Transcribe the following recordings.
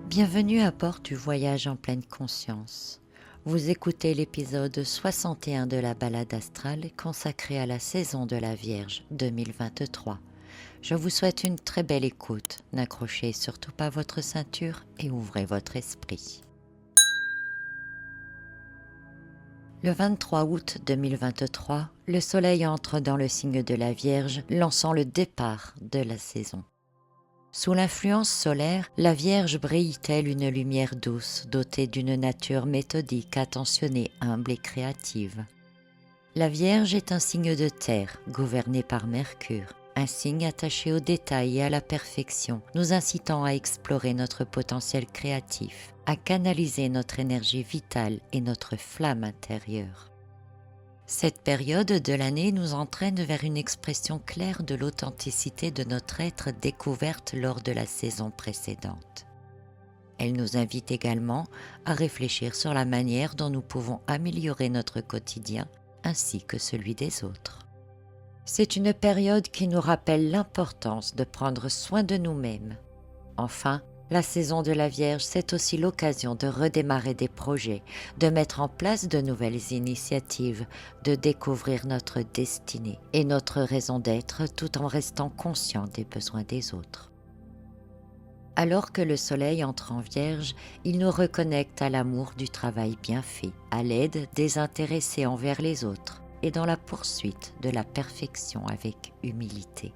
Bienvenue à bord du voyage en pleine conscience. Vous écoutez l'épisode 61 de la balade astrale consacrée à la saison de la Vierge 2023. Je vous souhaite une très belle écoute. N'accrochez surtout pas votre ceinture et ouvrez votre esprit. Le 23 août 2023, le Soleil entre dans le signe de la Vierge, lançant le départ de la saison. Sous l'influence solaire, la Vierge brille telle une lumière douce, dotée d'une nature méthodique, attentionnée, humble et créative. La Vierge est un signe de terre, gouverné par Mercure, un signe attaché aux détails et à la perfection, nous incitant à explorer notre potentiel créatif, à canaliser notre énergie vitale et notre flamme intérieure. Cette période de l'année nous entraîne vers une expression claire de l'authenticité de notre être découverte lors de la saison précédente. Elle nous invite également à réfléchir sur la manière dont nous pouvons améliorer notre quotidien ainsi que celui des autres. C'est une période qui nous rappelle l'importance de prendre soin de nous-mêmes. Enfin, la saison de la Vierge, c'est aussi l'occasion de redémarrer des projets, de mettre en place de nouvelles initiatives, de découvrir notre destinée et notre raison d'être tout en restant conscient des besoins des autres. Alors que le Soleil entre en Vierge, il nous reconnecte à l'amour du travail bien fait, à l'aide désintéressée envers les autres et dans la poursuite de la perfection avec humilité.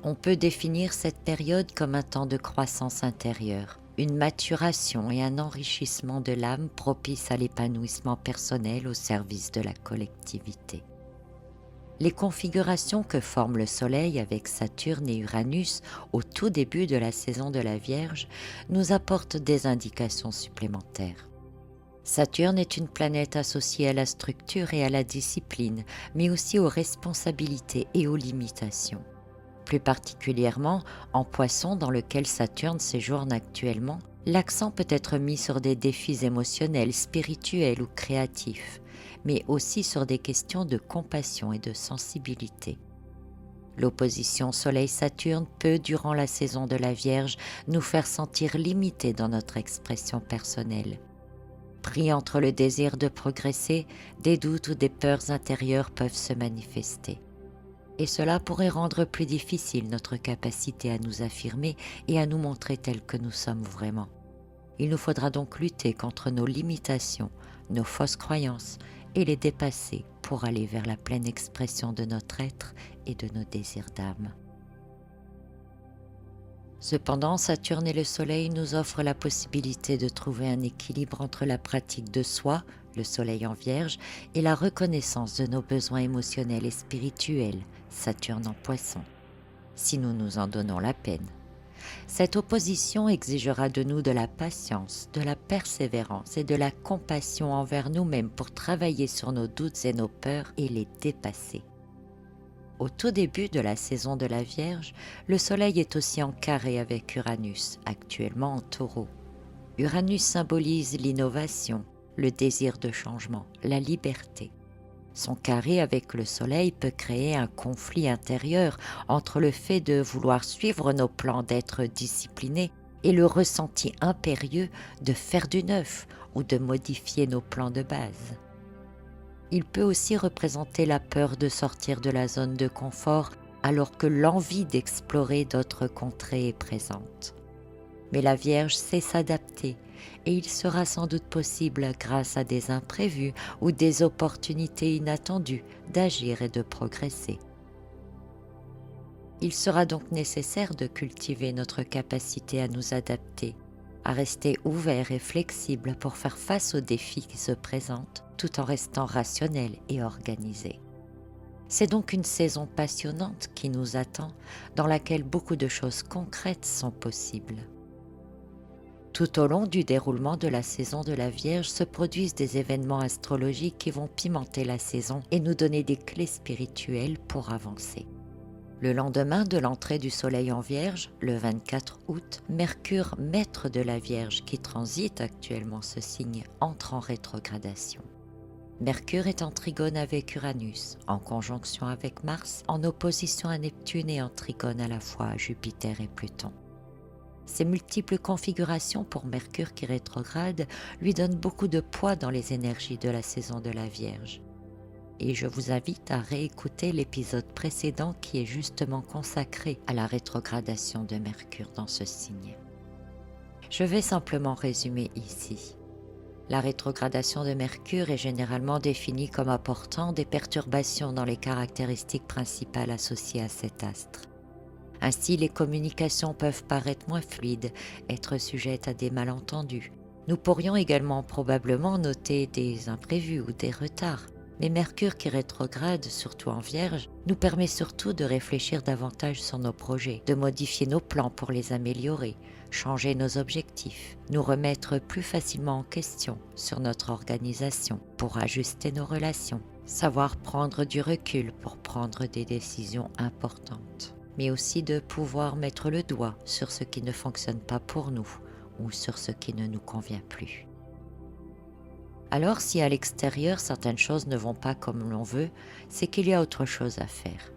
On peut définir cette période comme un temps de croissance intérieure, une maturation et un enrichissement de l'âme propice à l'épanouissement personnel au service de la collectivité. Les configurations que forme le Soleil avec Saturne et Uranus au tout début de la saison de la Vierge nous apportent des indications supplémentaires. Saturne est une planète associée à la structure et à la discipline, mais aussi aux responsabilités et aux limitations. Plus particulièrement en Poisson dans lequel Saturne séjourne actuellement, l'accent peut être mis sur des défis émotionnels, spirituels ou créatifs, mais aussi sur des questions de compassion et de sensibilité. L'opposition Soleil-Saturne peut, durant la saison de la Vierge, nous faire sentir limités dans notre expression personnelle. Pris entre le désir de progresser, des doutes ou des peurs intérieures peuvent se manifester. Et cela pourrait rendre plus difficile notre capacité à nous affirmer et à nous montrer tels que nous sommes vraiment. Il nous faudra donc lutter contre nos limitations, nos fausses croyances et les dépasser pour aller vers la pleine expression de notre être et de nos désirs d'âme. Cependant, Saturne et le Soleil nous offrent la possibilité de trouver un équilibre entre la pratique de soi, le Soleil en Vierge, et la reconnaissance de nos besoins émotionnels et spirituels, Saturne en Poisson, si nous nous en donnons la peine. Cette opposition exigera de nous de la patience, de la persévérance et de la compassion envers nous-mêmes pour travailler sur nos doutes et nos peurs et les dépasser. Au tout début de la saison de la Vierge, le Soleil est aussi en carré avec Uranus, actuellement en Taureau. Uranus symbolise l'innovation, le désir de changement, la liberté. Son carré avec le Soleil peut créer un conflit intérieur entre le fait de vouloir suivre nos plans d'être disciplinés et le ressenti impérieux de faire du neuf ou de modifier nos plans de base. Il peut aussi représenter la peur de sortir de la zone de confort alors que l'envie d'explorer d'autres contrées est présente. Mais la Vierge sait s'adapter et il sera sans doute possible, grâce à des imprévus ou des opportunités inattendues, d'agir et de progresser. Il sera donc nécessaire de cultiver notre capacité à nous adapter, à rester ouverts et flexibles pour faire face aux défis qui se présentent, tout en restant rationnels et organisés. C'est donc une saison passionnante qui nous attend, dans laquelle beaucoup de choses concrètes sont possibles. Tout au long du déroulement de la saison de la Vierge se produisent des événements astrologiques qui vont pimenter la saison et nous donner des clés spirituelles pour avancer. Le lendemain de l'entrée du Soleil en Vierge, le 24 août, Mercure, maître de la Vierge qui transite actuellement ce signe, entre en rétrogradation. Mercure est en trigone avec Uranus, en conjonction avec Mars, en opposition à Neptune et en trigone à la fois à Jupiter et Pluton. Ces multiples configurations pour Mercure qui rétrograde lui donnent beaucoup de poids dans les énergies de la saison de la Vierge. Et je vous invite à réécouter l'épisode précédent qui est justement consacré à la rétrogradation de Mercure dans ce signe. Je vais simplement résumer ici. La rétrogradation de Mercure est généralement définie comme apportant des perturbations dans les caractéristiques principales associées à cet astre. Ainsi, les communications peuvent paraître moins fluides, être sujettes à des malentendus. Nous pourrions également probablement noter des imprévus ou des retards. Mais Mercure qui rétrograde, surtout en Vierge, nous permet surtout de réfléchir davantage sur nos projets, de modifier nos plans pour les améliorer, changer nos objectifs, nous remettre plus facilement en question sur notre organisation pour ajuster nos relations, savoir prendre du recul pour prendre des décisions importantes, mais aussi de pouvoir mettre le doigt sur ce qui ne fonctionne pas pour nous ou sur ce qui ne nous convient plus. Alors si à l'extérieur certaines choses ne vont pas comme l'on veut, c'est qu'il y a autre chose à faire.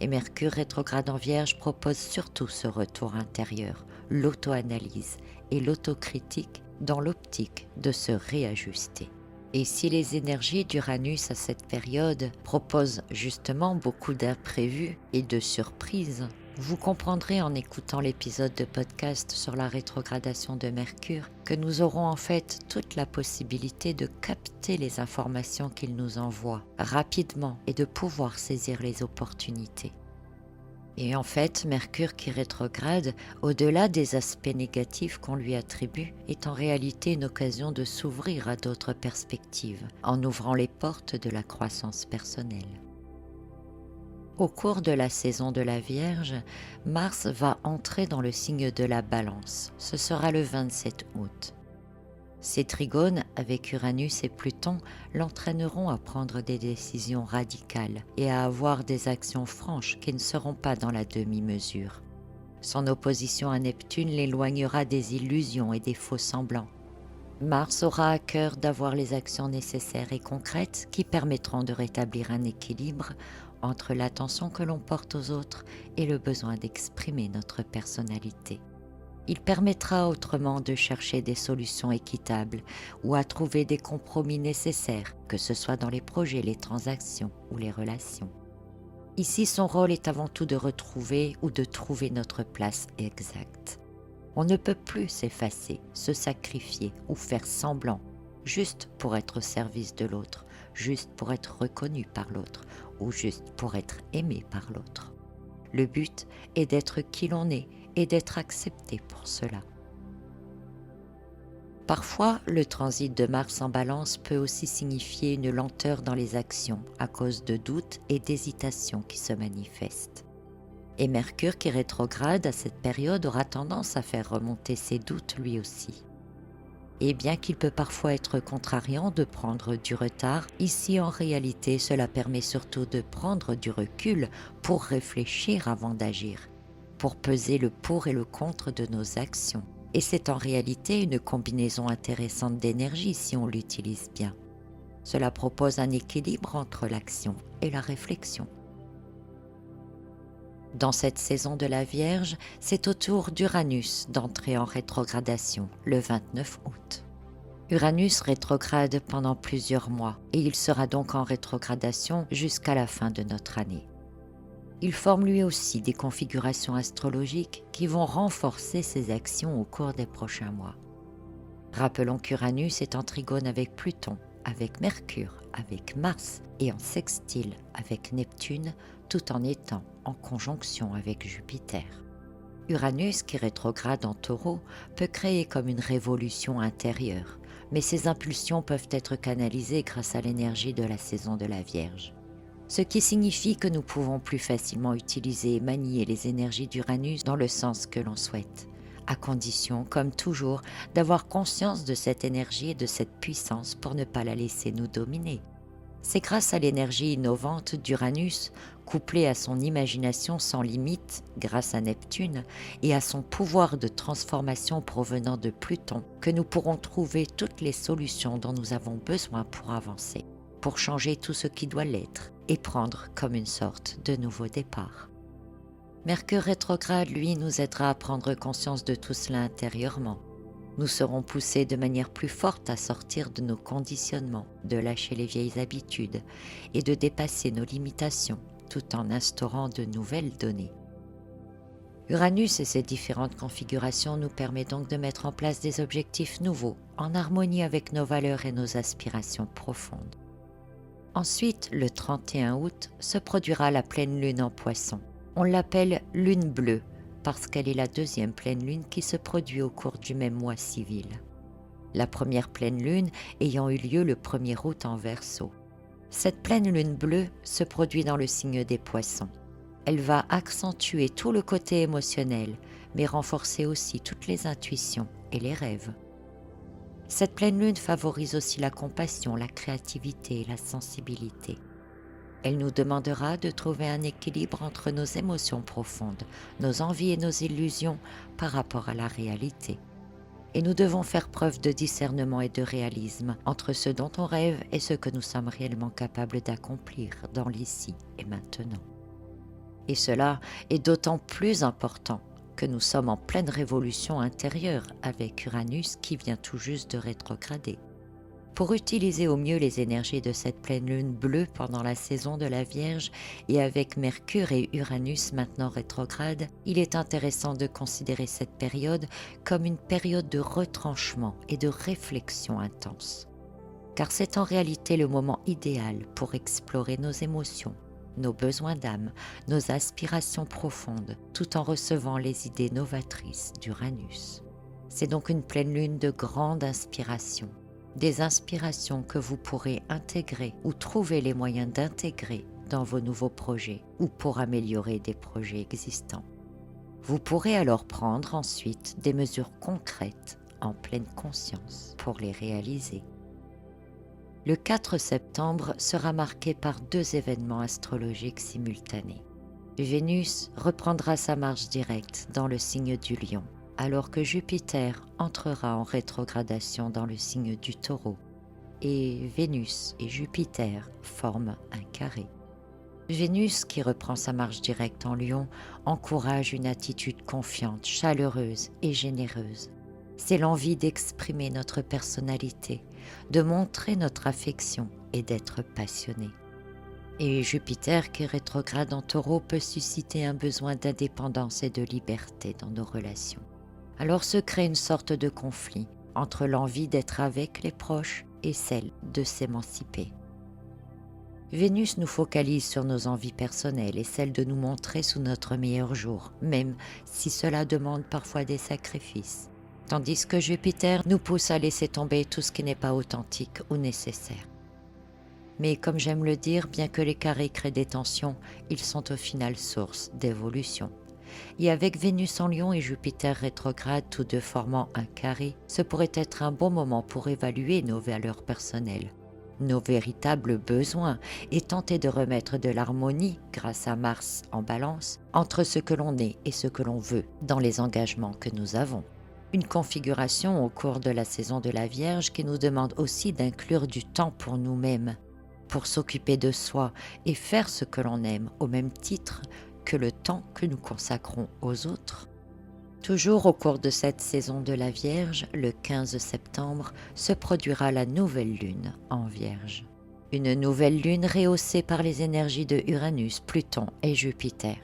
Et Mercure rétrograde en Vierge propose surtout ce retour intérieur, l'auto-analyse et l'autocritique dans l'optique de se réajuster. Et si les énergies d'Uranus à cette période proposent justement beaucoup d'imprévus et de surprises, vous comprendrez en écoutant l'épisode de podcast sur la rétrogradation de Mercure que nous aurons en fait toute la possibilité de capter les informations qu'il nous envoie rapidement et de pouvoir saisir les opportunités. Et en fait, Mercure qui rétrograde, au-delà des aspects négatifs qu'on lui attribue, est en réalité une occasion de s'ouvrir à d'autres perspectives, en ouvrant les portes de la croissance personnelle. Au cours de la saison de la Vierge, Mars va entrer dans le signe de la Balance. Ce sera le 27 août. Ces trigones avec Uranus et Pluton l'entraîneront à prendre des décisions radicales et à avoir des actions franches qui ne seront pas dans la demi-mesure. Son opposition à Neptune l'éloignera des illusions et des faux-semblants. Mars aura à cœur d'avoir les actions nécessaires et concrètes qui permettront de rétablir un équilibre entre l'attention que l'on porte aux autres et le besoin d'exprimer notre personnalité. Il permettra autrement de chercher des solutions équitables ou à trouver des compromis nécessaires, que ce soit dans les projets, les transactions ou les relations. Ici, son rôle est avant tout de retrouver ou de trouver notre place exacte. On ne peut plus s'effacer, se sacrifier ou faire semblant, juste pour être au service de l'autre, juste pour être reconnu par l'autre ou juste pour être aimé par l'autre. Le but est d'être qui l'on est et d'être accepté pour cela. Parfois, le transit de Mars en Balance peut aussi signifier une lenteur dans les actions à cause de doutes et d'hésitations qui se manifestent. Et Mercure qui rétrograde à cette période aura tendance à faire remonter ses doutes lui aussi. Et bien qu'il peut parfois être contrariant de prendre du retard, ici en réalité cela permet surtout de prendre du recul pour réfléchir avant d'agir, pour peser le pour et le contre de nos actions. Et c'est en réalité une combinaison intéressante d'énergie si on l'utilise bien. Cela propose un équilibre entre l'action et la réflexion. Dans cette saison de la Vierge, c'est au tour d'Uranus d'entrer en rétrogradation le 29 août. Uranus rétrograde pendant plusieurs mois et il sera donc en rétrogradation jusqu'à la fin de notre année. Il forme lui aussi des configurations astrologiques qui vont renforcer ses actions au cours des prochains mois. Rappelons qu'Uranus est en trigone avec Pluton, avec Mercure, avec Mars et en sextile avec Neptune, tout en étant en conjonction avec Jupiter. Uranus, qui rétrograde en Taureau, peut créer comme une révolution intérieure, mais ces impulsions peuvent être canalisées grâce à l'énergie de la saison de la Vierge. Ce qui signifie que nous pouvons plus facilement utiliser et manier les énergies d'Uranus dans le sens que l'on souhaite, à condition, comme toujours, d'avoir conscience de cette énergie et de cette puissance pour ne pas la laisser nous dominer. C'est grâce à l'énergie innovante d'Uranus, couplée à son imagination sans limite grâce à Neptune et à son pouvoir de transformation provenant de Pluton, que nous pourrons trouver toutes les solutions dont nous avons besoin pour avancer, pour changer tout ce qui doit l'être et prendre comme une sorte de nouveau départ. Mercure rétrograde, lui, nous aidera à prendre conscience de tout cela intérieurement. Nous serons poussés de manière plus forte à sortir de nos conditionnements, de lâcher les vieilles habitudes et de dépasser nos limitations tout en instaurant de nouvelles données. Uranus et ses différentes configurations nous permettent donc de mettre en place des objectifs nouveaux, en harmonie avec nos valeurs et nos aspirations profondes. Ensuite, le 31 août, se produira la pleine lune en Poissons. On l'appelle lune bleue, parce qu'elle est la deuxième pleine lune qui se produit au cours du même mois civil. La première pleine lune ayant eu lieu le 1er août en Verseau. Cette pleine lune bleue se produit dans le signe des Poissons. Elle va accentuer tout le côté émotionnel, mais renforcer aussi toutes les intuitions et les rêves. Cette pleine lune favorise aussi la compassion, la créativité et la sensibilité. Elle nous demandera de trouver un équilibre entre nos émotions profondes, nos envies et nos illusions par rapport à la réalité. Et nous devons faire preuve de discernement et de réalisme entre ce dont on rêve et ce que nous sommes réellement capables d'accomplir dans l'ici et maintenant. Et cela est d'autant plus important que nous sommes en pleine révolution intérieure avec Uranus qui vient tout juste de rétrograder. Pour utiliser au mieux les énergies de cette pleine lune bleue pendant la saison de la Vierge et avec Mercure et Uranus maintenant rétrogrades, il est intéressant de considérer cette période comme une période de retranchement et de réflexion intense. Car c'est en réalité le moment idéal pour explorer nos émotions, nos besoins d'âme, nos aspirations profondes, tout en recevant les idées novatrices d'Uranus. C'est donc une pleine lune de grande inspiration, des inspirations que vous pourrez intégrer ou trouver les moyens d'intégrer dans vos nouveaux projets ou pour améliorer des projets existants. Vous pourrez alors prendre ensuite des mesures concrètes en pleine conscience pour les réaliser. Le 4 septembre sera marqué par 2 événements astrologiques simultanés. Vénus reprendra sa marche directe dans le signe du Lion, alors que Jupiter entrera en rétrogradation dans le signe du Taureau, et Vénus et Jupiter forment un carré. Vénus, qui reprend sa marche directe en Lion, encourage une attitude confiante, chaleureuse et généreuse. C'est l'envie d'exprimer notre personnalité, de montrer notre affection et d'être passionné. Et Jupiter, qui rétrograde en Taureau, peut susciter un besoin d'indépendance et de liberté dans nos relations. Alors se crée une sorte de conflit entre l'envie d'être avec les proches et celle de s'émanciper. Vénus nous focalise sur nos envies personnelles et celle de nous montrer sous notre meilleur jour, même si cela demande parfois des sacrifices. Tandis que Jupiter nous pousse à laisser tomber tout ce qui n'est pas authentique ou nécessaire. Mais comme j'aime le dire, bien que les carrés créent des tensions, ils sont au final source d'évolution. Et avec Vénus en Lion et Jupiter rétrograde, tous deux formant un carré, ce pourrait être un bon moment pour évaluer nos valeurs personnelles, nos véritables besoins et tenter de remettre de l'harmonie, grâce à Mars en Balance, entre ce que l'on est et ce que l'on veut dans les engagements que nous avons. Une configuration au cours de la saison de la Vierge qui nous demande aussi d'inclure du temps pour nous-mêmes, pour s'occuper de soi et faire ce que l'on aime au même titre que le temps que nous consacrons aux autres. Toujours au cours de cette saison de la Vierge, le 15 septembre, se produira la nouvelle lune en Vierge. Une nouvelle lune rehaussée par les énergies de Uranus, Pluton et Jupiter.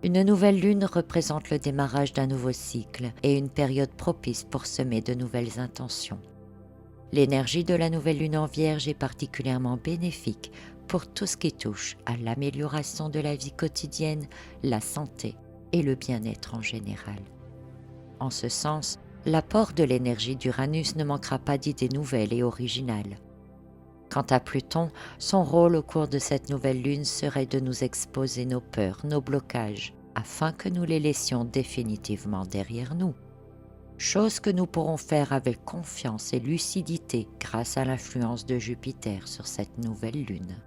Une nouvelle lune représente le démarrage d'un nouveau cycle et une période propice pour semer de nouvelles intentions. L'énergie de la nouvelle lune en Vierge est particulièrement bénéfique pour tout ce qui touche à l'amélioration de la vie quotidienne, la santé et le bien-être en général. En ce sens, l'apport de l'énergie d'Uranus ne manquera pas d'idées nouvelles et originales. Quant à Pluton, son rôle au cours de cette nouvelle lune serait de nous exposer nos peurs, nos blocages, afin que nous les laissions définitivement derrière nous. Chose que nous pourrons faire avec confiance et lucidité grâce à l'influence de Jupiter sur cette nouvelle lune.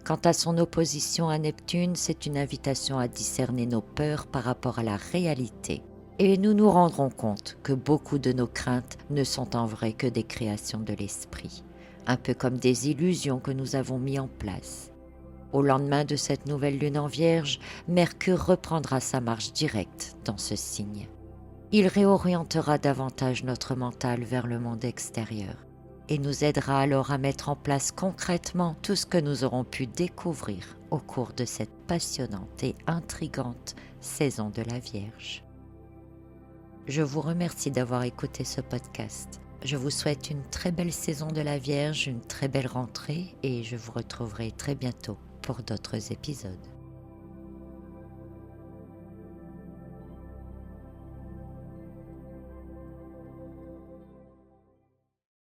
Quant à son opposition à Neptune, c'est une invitation à discerner nos peurs par rapport à la réalité. Et nous nous rendrons compte que beaucoup de nos craintes ne sont en vrai que des créations de l'esprit, un peu comme des illusions que nous avons mis en place. Au lendemain de cette nouvelle lune en Vierge, Mercure reprendra sa marche directe dans ce signe. Il réorientera davantage notre mental vers le monde extérieur et nous aidera alors à mettre en place concrètement tout ce que nous aurons pu découvrir au cours de cette passionnante et intrigante saison de la Vierge. Je vous remercie d'avoir écouté ce podcast. Je vous souhaite une très belle saison de la Vierge, une très belle rentrée et je vous retrouverai très bientôt pour d'autres épisodes.